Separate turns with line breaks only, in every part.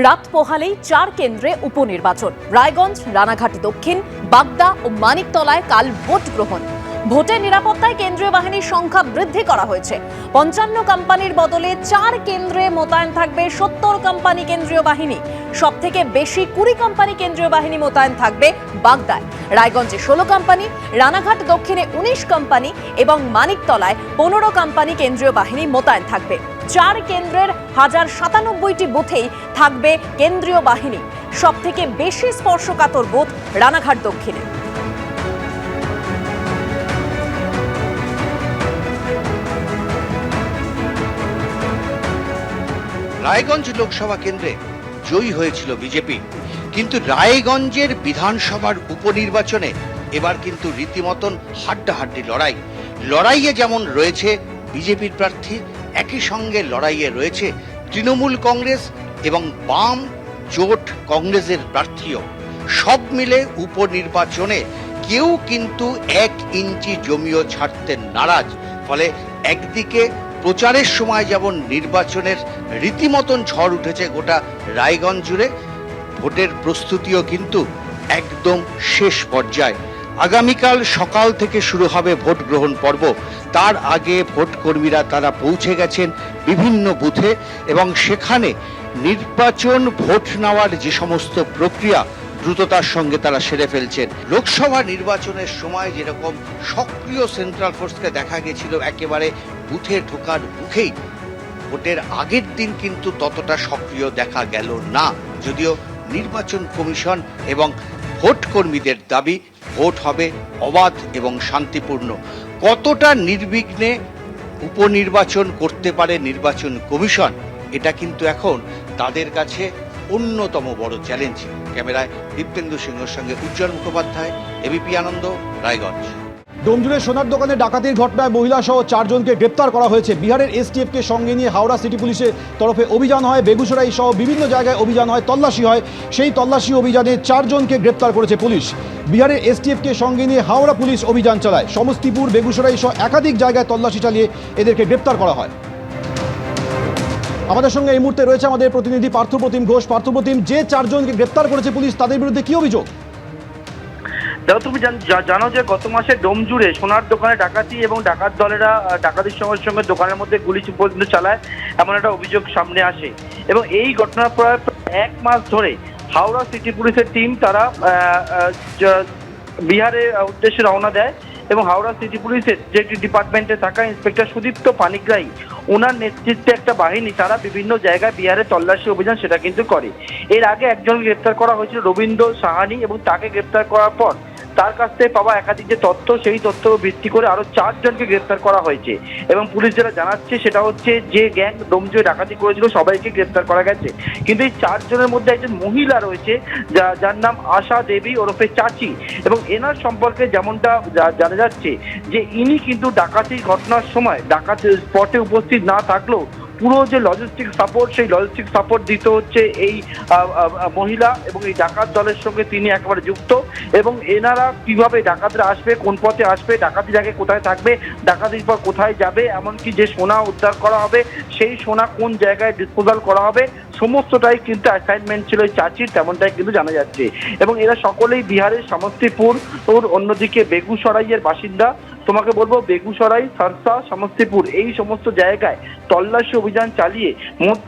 রাত পোহালেই 4 কেন্দ্রে উপনির্বাচন। রায়গঞ্জ, রানাঘাট দক্ষিণ, বাগদা ও মানিকতলায় কাল ভোট গ্রহণ। ভোটের নিরাপত্তায় কেন্দ্রীয় বাহিনীর সংখ্যা বৃদ্ধি করা হয়েছে। 55 কোম্পানির বদলে 4 কেন্দ্রে মোতায়েন থাকবে 70 কোম্পানি কেন্দ্রীয় বাহিনী। সবথেকে বেশি 20 কোম্পানি কেন্দ্রীয় বাহিনী মোতায়েন থাকবে বাগদায়। রায়গঞ্জে 16 কোম্পানি, রানাঘাট দক্ষিণে 19 কোম্পানি এবং মানিকতলায় 15 কোম্পানি কেন্দ্রীয় বাহিনী মোতায়েন থাকবে। 4 কেন্দ্রের 1097টি বুথেই থাকবে কেন্দ্রীয় বাহিনী। সবথেকে বেশি স্পর্শকাতর বুথ রানাঘাট দক্ষিণে।
রায়গঞ্জ লোকসভা কেন্দ্রে জয়ী হয়েছিল বিজেপি, কিন্তু রায়গঞ্জের বিধানসভার উপনির্বাচনে এবার কিন্তু রীতিমতন হাড্ডাহাড্ডি লড়াইয়ে যেমন রয়েছে বিজেপির প্রার্থী, একই সঙ্গে লড়াইয়ে রয়েছে তৃণমূল কংগ্রেস এবং বাম জোট কংগ্রেসের প্রার্থীও। সব মিলে উপনির্বাচনে কেউ কিন্তু 1 ইঞ্চি জমিও ছাড়তে নারাজ। ফলে একদিকে প্রচারের সময় যেমন নির্বাচনের রীতিমতন ঝড় উঠেছে গোটা রায়গঞ্জ জুড়ে, ভোটের প্রস্তুতিও কিন্তু একদম শেষ পর্যায়ে। আগামীকাল সকাল থেকে শুরু হবে ভোট গ্রহণ পর্ব। তার আগে ভোট কর্মীরা তারা পৌঁছে গেছেন বিভিন্ন বুথে এবং সেখানে নির্বাচন ভোট নেওয়ার যে সমস্ত প্রক্রিয়া দ্রুততার সঙ্গে তারা সেরে ফেলছেন। লোকসভা নির্বাচনের সময় যেরকম সক্রিয় সেন্ট্রাল ফোর্সকে দেখা গেছিল একেবারে বুথে ঢোকার মুখেই, ভোটের আগের দিন কিন্তু ততটা সক্রিয় দেখা গেল না, যদিও নির্বাচন কমিশন এবং ভোট কর্মীদের দাবি ভোট হবে অবাধ এবং শান্তিপূর্ণ। কতটা নির্বিঘ্নে উপনির্বাচন করতে পারে নির্বাচন কমিশন, এটা কিন্তু এখন তাদের কাছে অন্যতম বড় চ্যালেঞ্জ। ক্যামেরায় দীপ্তেন্দু সিংহের সঙ্গে উজ্জ্বল মুখোপাধ্যায়, এবিপি আনন্দ, রায়গঞ্জ।
ডোমজুড়ে সোনার দোকানে ডাকাতির ঘটনায় মহিলা সহ 4 জনকে গ্রেপ্তার করা হয়েছে। বিহারের এসটিএফকে সঙ্গে নিয়ে হাওড়া সিটি পুলিশের তরফে অভিযান হয়, বেগুসরাই সহ বিভিন্ন জায়গায় অভিযান হয়, তল্লাশি হয়। সেই তল্লাশি অভিযানে 4 জনকে গ্রেপ্তার করেছে পুলিশ। বিহারের এসটিএফকে সঙ্গে নিয়ে হাওড়া পুলিশ অভিযান চালায়। সমস্তিপুর, বেগুসরাই সহ একাধিক জায়গায় তল্লাশি চালিয়ে এদেরকে গ্রেপ্তার করা হয়। আমাদের সঙ্গে এই মুহূর্তে রয়েছে আমাদের প্রতিনিধি পার্থপ্রতিম ঘোষ। পার্থপ্রতিম, যে 4 জনকে গ্রেপ্তার করেছে পুলিশ, তাদের বিরুদ্ধে কি অভিযোগ?
দেখো, তুমি জানো যে গত মাসে ডোমজুড়ে সোনার দোকানে ডাকাতি এবং ডাকাত দলেরা ডাকাতির সঙ্গে সঙ্গে দোকানের মধ্যে গুলি পর্যন্ত চালায়, এমন একটা অভিযোগ সামনে আসে। এবং এই ঘটনার প্রায় 1 মাস ধরে হাওড়া সিটি পুলিশের টিম তারা বিহারের উদ্দেশ্যে রওনা দেয় এবং হাওড়া সিটি পুলিশের যে ডিপার্টমেন্টে থাকা ইন্সপেক্টর সুদীপ্ত পানিগ্রাহী, ওনার নেতৃত্বে একটা বাহিনী তারা বিভিন্ন জায়গায় বিহারে তল্লাশি অভিযান সেটা কিন্তু করে। এর আগে একজন গ্রেপ্তার করা হয়েছিল রবীন্দ্র সাহানি, এবং তাকে গ্রেপ্তার করার পর তার কাছ থেকে পাওয়া একাধিক যে তথ্য, সেই তথ্য ভিত্তি করে আরো 4 জনকে গ্রেপ্তার করা হয়েছে। এবং পুলিশ যেটা জানাচ্ছে সেটা হচ্ছে যে গ্যাং ডোমজুড়ে ডাকাতি করেছিল সবাইকে গ্রেপ্তার করা গেছে। কিন্তু এই 4 জনের মধ্যে একজন মহিলা রয়েছে যার নাম আশা দেবী ওরফে চাচি, এবং এনার সম্পর্কে যেমনটা জানা যাচ্ছে যে ইনি কিন্তু ডাকাতির ঘটনার সময় ডাকাত স্পটে উপস্থিত না থাকলেও পুরো যে লজিস্টিক সাপোর্ট, সেই লজিস্টিক সাপোর্ট দিতে হচ্ছে এই মহিলা, এবং এই ডাকাত দলের সঙ্গে তিনি একেবারে যুক্ত। এবং এনারা কিভাবে ডাকাতরা আসবে, কোন পথে আসবে, ডাকাতির আগে কোথায় থাকবে, ডাকাতির পর কোথায় যাবে, এমনকি যে সোনা উদ্ধার করা হবে সেই সোনা কোন জায়গায় ডিসপোজাল করা হবে, সমস্তটাই কিন্তু অ্যাসাইনমেন্ট ছিল এই চাচির, তেমনটাই কিন্তু জানা যাচ্ছে। এবং এরা সকলেই বিহারের সমস্তিপুর, অন্যদিকে বেগুসরাইয়ের বাসিন্দা। তোমাকে বলবো, বেগুসরাই, সারসা, সমস্তিপুর এই সমস্ত জায়গায় তল্লাশি অভিযান চালিয়ে মোট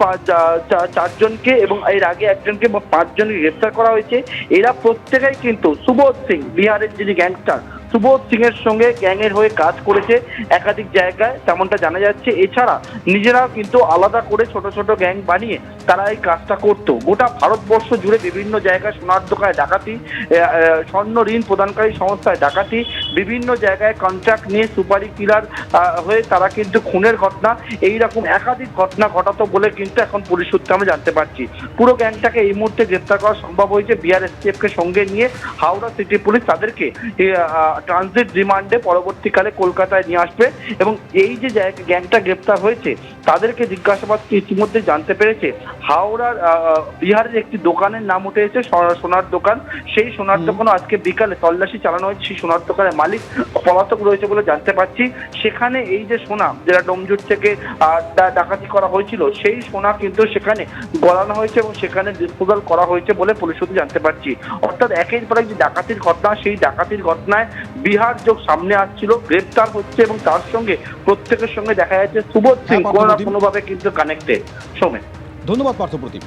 4 জনকে এবং এর আগে একজনকে মোট 5 জনকে গ্রেপ্তার করা হয়েছে। এরা প্রত্যেকেই কিন্তু সুবোধ সিং, বিহারের যিনি গ্যাংস্টার সুবোধ সিং এর সঙ্গে গ্যাংয়ের হয়ে কাজ করেছে একাধিক জায়গায়, তেমনটা জানা যাচ্ছে। এছাড়া নিজেরা কিন্তু আলাদা করে ছোট ছোট গ্যাং বানিয়ে তারা এই কাজটা করতো। গোটা ভারতবর্ষ জুড়ে বিভিন্ন জায়গায় সোনার দোকানে ডাকাতি, স্বর্ণ ঋণ প্রদানকারী সংস্থায় ডাকাতি, বিভিন্ন জায়গায় কন্ট্রাক্ট নিয়ে সুপারি কিলার হয়ে তারা কিন্তু খুনের ঘটনা, এইরকম একাধিক ঘটনা ঘটাতো বলে কিন্তু এখন পুলিশ সূত্রে আমরা জানতে পারছি। পুরো গ্যাংটাকে এই মুহূর্তে গ্রেপ্তার করা সম্ভব হয়েছে। বিহার এসটিএফকে সঙ্গে নিয়ে হাওড়া সিটি পুলিশ তাদেরকে ট্রানজিট রিমান্ডে পরবর্তীকালে কলকাতায় নিয়ে আসবে। এবং এই যে গ্যাংটা গ্রেপ্তার হয়েছে তাদেরকে জিজ্ঞাসাবাদ ইতিমধ্যে জানতে পেরেছে হাওড়ার বিহারের একটি দোকানের নাম উঠে এসেছে সোনার দোকান। সেই সোনার দোকানও আজকে বিকালে তল্লাশি চালানো হয়েছে সেই সোনার দোকানের মালিক পলাতক রয়েছে বলে জানতে পারছি। সেখানে এই যে সোনা যেটা ডোমজুট থেকে ডাকাতি করা হয়েছিল, সেই সোনা কিন্তু সেখানে গলানো হয়েছে এবং সেখানে ডিসপোজাল করা হয়েছে বলে পুলিশ সূত্রে জানতে পারছি। অর্থাৎ একের পর এক যে ডাকাতির ঘটনা, সেই ডাকাতির ঘটনায় বিহার যোগ সামনে আসছিল, গ্রেপ্তার হচ্ছে এবং তার সঙ্গে প্রত্যেকের সঙ্গে দেখা যাচ্ছে সুবোধ সিং কোনো না কোনোভাবে কিন্তু কানেক্টেড। সৌমেন,
ধন্যবাদ পার্থপ্রতিম।